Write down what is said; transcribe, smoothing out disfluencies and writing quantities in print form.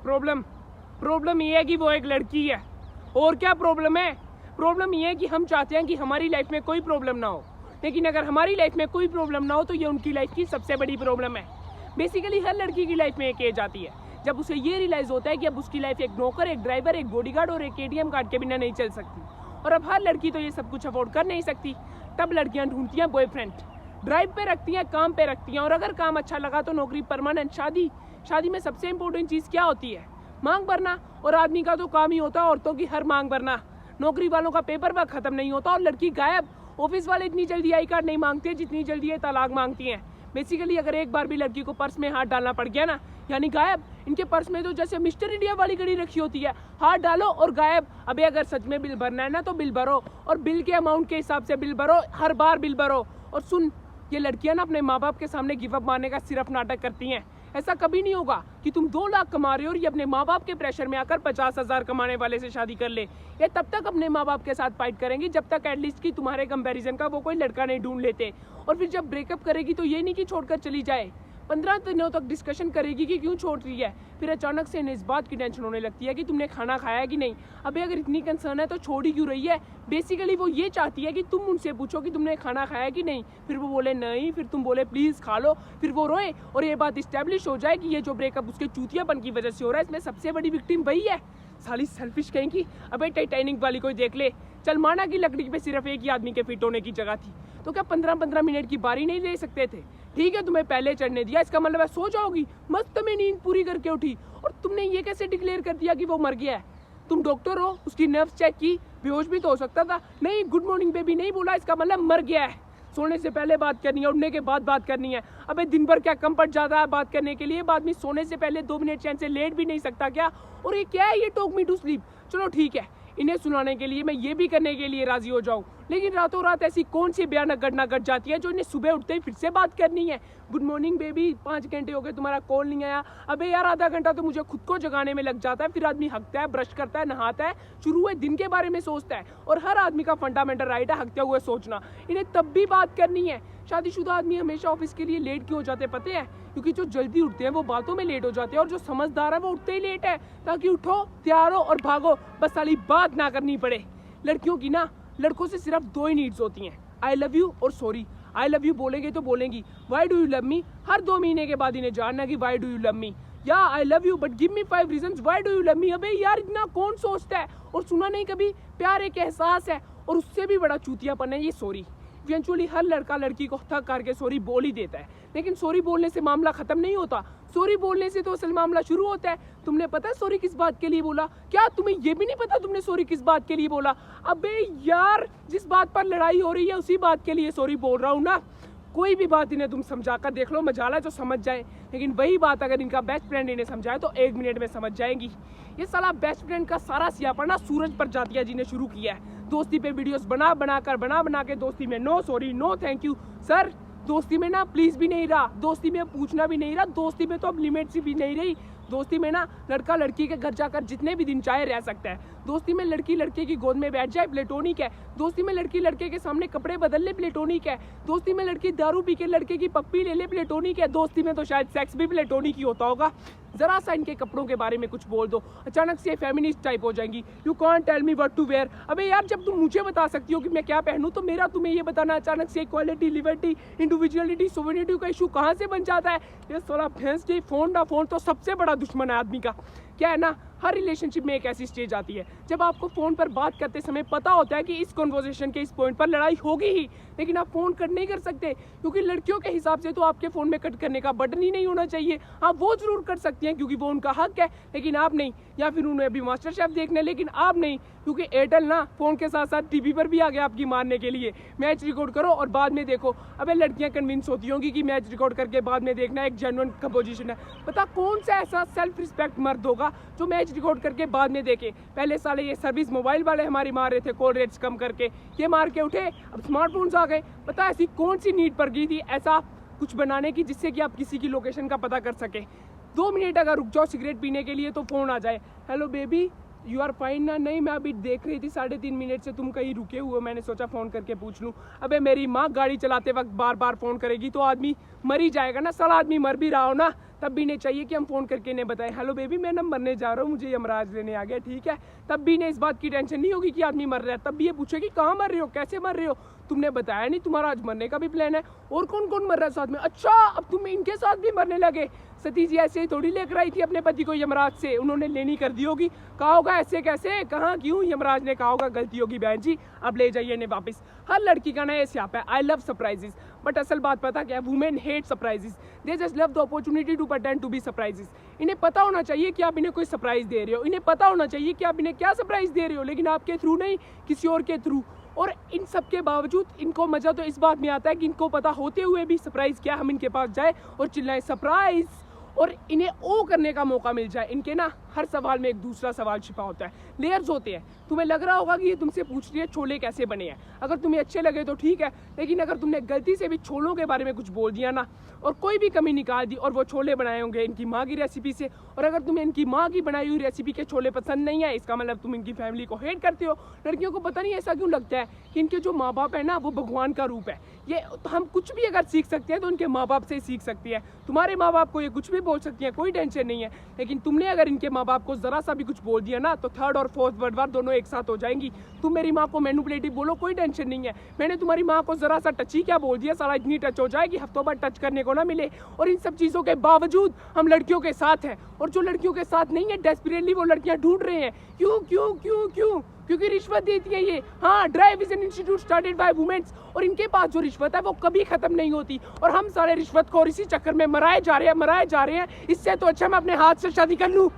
Problem problem ये है कि वो एक लड़की है। और क्या प्रॉब्लम है? प्रॉब्लम ये है कि हम चाहते हैं कि हमारी लाइफ में कोई प्रॉब्लम ना हो, लेकिन अगर हमारी लाइफ में कोई प्रॉब्लम ना हो तो ये उनकी लाइफ की सबसे बड़ी प्रॉब्लम है। बेसिकली हर लड़की की लाइफ में एक एज आती है जब उसे ये रियलाइज होता है कि अब उसकी लाइफ एक नौकर, एक ड्राइवर, एक बॉडीगार्ड और एक एटीएम कार्ड के बिना नहीं चल सकती। और अब हर लड़की तो ये सब कुछ अफोर्ड कर नहीं सकती। तब लड़कियां ढूंढती हैं बॉयफ्रेंड, ड्राइव पे रखती हैं, काम पे रखती हैं, और अगर काम अच्छा लगा तो नौकरी, परमानेंट, शादी में सबसे इंपॉर्टेंट चीज़ क्या होती है? मांग भरना। और आदमी का तो काम ही होता है औरतों की हर मांग भरना। नौकरी वालों का पेपर वर्क खत्म नहीं होता और लड़की गायब। ऑफिस वाले इतनी जल्दी आई कार्ड नहीं मांगते जितनी जल्दी ये तलाक मांगती हैं। बेसिकली अगर एक बार भी लड़की को पर्स में हाथ डालना पड़ गया ना, यानी गायब। इनके पर्स में तो जैसे मिस्टर इंडिया वाली घड़ी रखी होती है, हाथ डालो और गायब। अबे अगर सच में बिल भरना है ना तो बिल भरो, और बिल के अमाउंट के हिसाब से बिल भरो, हर बार बिल भरो। और सुन, ये लड़कियां ना अपने माँ बाप के सामने गिव अप मारने का सिर्फ नाटक करती हैं। ऐसा कभी नहीं होगा कि तुम 2 लाख कमा रहे हो और ये अपने माँ बाप के प्रेशर में आकर 50,000 कमाने वाले से शादी कर ले। ये तब तक अपने माँ बाप के साथ फाइट करेंगी जब तक एटलीस्ट कि तुम्हारे कंपैरिजन का वो कोई लड़का नहीं ढूंढ लेते। और फिर जब ब्रेकअप करेगी तो ये नहीं कि छोड़कर चली जाए, 15 दिनों तक डिस्कशन करेगी कि क्यों छोड़ रही है। फिर अचानक से इन्हें इस बात की टेंशन होने लगती है कि तुमने खाना खाया कि नहीं। अबे अगर इतनी कंसर्न है तो छोड़ ही क्यों रही है? बेसिकली वो ये चाहती है कि तुम उनसे पूछो कि तुमने खाना खाया कि नहीं, फिर वो बोले नहीं, फिर तुम बोले प्लीज़ खा लो, फिर वो रोए और ये बात इस्टेब्लिश हो जाए कि ये जो ब्रेकअप उसके चूतियापन की वजह से हो रहा है, इसमें सबसे बड़ी विक्टिम वही है। साली सेल्फिश कहेंगी। अबे टाइटैनिक वाली कोई देख ले। चल माना कि लकड़ी पे सिर्फ एक ही आदमी के फिट होने की जगह थी, तो क्या 15-15 मिनट की बारी नहीं ले सकते थे? ठीक है, तुम्हें पहले चढ़ने दिया, इसका मतलब है सो जाओगी। मस्त में नींद पूरी करके उठी और तुमने ये कैसे डिक्लेयर कर दिया कि वो मर गया है? तुम डॉक्टर हो, उसकी नर्व्स चेक की, बेहोश भी तो हो सकता था। नहीं, गुड मॉर्निंग बेबी नहीं बोला, इसका मतलब मर गया है। सोने से पहले बात करनी है, उठने के बाद बात करनी है। अबे दिन भर क्या कम पड़ जाता है बात करने के लिए? आदमी सोने से पहले 2 मिनट चैन से लेट भी नहीं सकता क्या? और ये क्या है, ये टॉक मी टू स्लीप? चलो ठीक है, इन्हें सुनाने के लिए मैं ये भी करने के लिए राजी हो जाऊं, लेकिन रातों रात ऐसी कौन सी भयानक घटना घट जाती है जो इन्हें सुबह उठते ही फिर से बात करनी है? गुड मॉर्निंग बेबी, 5 घंटे हो गए तुम्हारा कॉल नहीं आया। अबे यार आधा घंटा तो मुझे खुद को जगाने में लग जाता है। फिर आदमी हकता है, ब्रश करता है, नहाता है, शुरू हुए दिन के बारे में सोचता है। और हर आदमी का फंडामेंटल राइट है हकते हुए सोचना। इन्हें तब भी बात करनी है। शादीशुदा आदमी हमेशा ऑफिस के लिए लेट क्यों हो जाते पते हैं? क्योंकि जो जल्दी उठते हैं वो बातों में लेट हो जाते हैं, और जो समझदार है वो उठते ही लेट है, ताकि उठो, तैयार हो और भागो, बस साली बात ना करनी पड़े। लड़कियों की ना लड़कों से सिर्फ 2 ही नीड्स होती हैं, आई लव यू और सॉरी। आई लव यू बोलेंगे तो बोलेंगी, why do you love me? हर 2 महीने के बाद इन्हें जानना कि why do you love me, या I love you but give me 5 reasons why do you love me. अबे यार इतना कौन सोचता है? और सुना नहीं कभी, प्यार एक एहसास है, और उससे भी बड़ा चूतियापन है ये सॉरी। इवेंचुअली हर लड़का लड़की को थक करके सॉरी बोल ही देता है, लेकिन सॉरी बोलने से मामला खत्म नहीं होता। सॉरी बोलने से तो असल मामला शुरू होता है। तुमने पता सॉरी किस बात के लिए बोला? क्या तुम्हें ये भी नहीं पता तुमने सॉरी किस बात के लिए बोला? अबे यार जिस बात पर लड़ाई हो रही है उसी बात के लिए सॉरी बोल रहा हूँ ना। कोई भी बात इन्हें तुम समझाकर देख लो, मजाला जो समझ जाए, लेकिन वही बात अगर इनका बेस्ट फ्रेंड इन्हें समझाए तो 1 मिनट में समझ जाएंगी। ये साला बेस्ट फ्रेंड का सारा सियापा ना सूरज प्रजातिया जी ने शुरू किया है। दोस्ती पे वीडियोस बना के दोस्ती में no sorry, no thank you. Sir दोस्ती में ना प्लीज भी नहीं रहा, दोस्ती में पूछना भी नहीं रहा, दोस्ती में तो अब लिमिट सी भी नहीं रही। दोस्ती में ना लड़का लड़की के घर जाकर जितने भी दिन चाहे रह सकता है। दोस्ती में लड़की लड़के की गोद में बैठ जाए, प्लेटोनिक है। दोस्ती में लड़की लड़के के सामने कपड़े बदल ले, प्लेटोनिक है। दोस्ती में लड़की दारू पी के लड़के की पप्पी ले ले, प्लेटोनिक है। दोस्ती में तो शायद सेक्स भी प्लेटोनिक ही होता होगा। जरा सा इनके कपड़ों के बारे में कुछ बोल दो, अचानक से फेमिनिस्ट टाइप हो जाएंगी। You can't tell me what to wear. अबे यार जब तुम मुझे बता सकती हो कि मैं क्या पहनूं, तो मेरा तुम्हें ये बताना अचानक से इक्वालिटी, लिबर्टी, इंडिविजुअलिटी, सोवेनिटी का इशू कहाँ से बन जाता है? ये साला भैंस की फोन ना फोन तो सबसे बड़ा दुश्मन है आदमी का। क्या है ना, हर रिलेशनशिप में एक ऐसी स्टेज आती है जब आपको फ़ोन पर बात करते समय पता होता है कि इस कॉन्वर्सेशन के इस पॉइंट पर लड़ाई होगी ही, लेकिन आप फ़ोन कट नहीं कर सकते, क्योंकि लड़कियों के हिसाब से तो आपके फ़ोन में कट करने का बटन ही नहीं होना चाहिए। आप वो ज़रूर कर सकती हैं क्योंकि वो उनका हक है, लेकिन आप नहीं। या फिर उन्हें अभी मास्टर शेफ देखना है लेकिन आप नहीं, क्योंकि एयरटेल ना फ़ोन के साथ साथ टीवी पर भी आ गया आपकी मारने के लिए। मैच रिकॉर्ड करो और बाद में देखो। अबे लड़कियां कन्विंस होती होंगी कि मैच रिकॉर्ड करके बाद में देखना एक जेन्युइन कंपोजिशन है। पता कौन सा ऐसा सेल्फ रिस्पेक्ट मर्द होगा जो मैच रिकॉर्ड करके बाद में देखे? पहले साले ये सर्विस मोबाइल वाले हमारी मार रहे थे कॉल रेट्स कम करके, ये मार के उठे, अब स्मार्टफोन्स आ गए। पता ऐसी कौन सी नीड पर गई थी ऐसा कुछ बनाने की जिससे कि आप किसी की लोकेशन का पता कर सके? 2 मिनट अगर रुक जाओ सिगरेट पीने के लिए तो फ़ोन आ जाए, hello baby you are fine ना? नहीं, मैं अभी देख रही थी 3.5 मिनट से तुम कहीं रुके हुए, मैंने सोचा फ़ोन करके पूछ लूँ। अबे मेरी माँ गाड़ी चलाते वक्त बार बार फ़ोन करेगी तो आदमी मर ही जाएगा ना। साला आदमी मर भी रहा हो ना, तब भी नहीं चाहिए कि हम फ़ोन करके इन्हें बताएं, हेलो बेबी मैं ना मरने जा रहा हूँ, मुझे यमराज लेने आ गया, ठीक है। तब भी इन्हें इस बात की टेंशन नहीं होगी कि आदमी मर रहा है। तब भी ये पूछेगी कहाँ मर रहे हो, कैसे मर रहे हो, तुमने बताया नहीं, तुम्हारा आज मरने का भी प्लान है। और कौन कौन मर रहा है साथ में? अच्छा, अब तुम इनके साथ भी मरने लगे। सती जी ऐसे ही थोड़ी लेकर आई थी अपने पति को यमराज से, उन्होंने लेनी कर दी होगी। कहा होगा ऐसे कैसे, कहाँ, क्यों? यमराज ने कहा होगा गलती होगी बहन जी, अब ले जाइए इन्हें वापस। हर लड़की का ना ये स्याप है, आई लव सरप्राइजेस। बट असल बात पता क्या है, women hate surprises, they just love the opportunity to pretend to be surprises. इन्हें पता होना चाहिए कि आप इन्हें कोई सरप्राइज दे रहे हो, इन्हें पता होना चाहिए कि आप इन्हें क्या सरप्राइज दे रहे हो, लेकिन आपके थ्रू नहीं, किसी और के थ्रू। और इन सब के बावजूद इनको मजा तो इस बात में आता है कि इनको पता होते हुए भी सरप्राइज क्या, हम इनके पास जाए और चिल्लाएं सरप्राइज, और इन्हें ओ करने का मौका मिल जाए। इनके ना हर सवाल में एक दूसरा सवाल छिपा होता है, लेयर्स होते हैं। तुम्हें लग रहा होगा कि ये तुमसे पूछ रही है छोले कैसे बने हैं, अगर तुम्हें अच्छे लगे तो ठीक है, लेकिन अगर तुमने गलती से भी छोलों के बारे में कुछ बोल दिया ना, और कोई भी कमी निकाल दी, और वो छोले बनाए होंगे इनकी माँ की रेसिपी से, और अगर तुम्हें इनकी माँ की बनाई हुई रेसिपी के छोले पसंद नहीं है, इसका मतलब तुम इनकी फैमिली को हेट करते हो। लड़कियों को पता नहीं ऐसा क्यों लगता है कि इनके जो माँ बाप है ना वो भगवान का रूप है। ये तो हम कुछ भी अगर सीख सकते हैं तो उनके माँ बाप से ही सीख सकती है। तुम्हारे माँ बाप को ये कुछ भी बोल सकती है, कोई टेंशन नहीं है, लेकिन तुमने अगर इनके माँ बाप को जरा सा भी कुछ बोल दिया ना तो थर्ड और फोर्थ वर्ड दोनों एक साथ हो जाएंगी। तुम मेरी माँ को मैनिपुलेटिव बोलो, कोई टेंशन नहीं है, मैंने तुम्हारी माँ को जरा सा टच ही क्या बोल दिया, सारा इतनी टच हो जाएगी हफ्तों भर टच करने को ना मिले। और इन सब चीज़ों के बावजूद हम लड़कियों के साथ हैं, और जो लड़कियों के साथ नहीं है डेस्परेटली वो लड़कियां ढूंढ रहे हैं। क्यों क्यों क्यों क्यों? क्योंकि रिश्वत देती है ये। हाँ, Drive is an institute started by womens, और इनके पास जो रिश्वत है वो कभी खत्म नहीं होती, और हम सारे रिश्वत को इसी चक्कर में मराए जा रहे हैं। इससे तो अच्छा मैं अपने हाथ से शादी कर लूँ।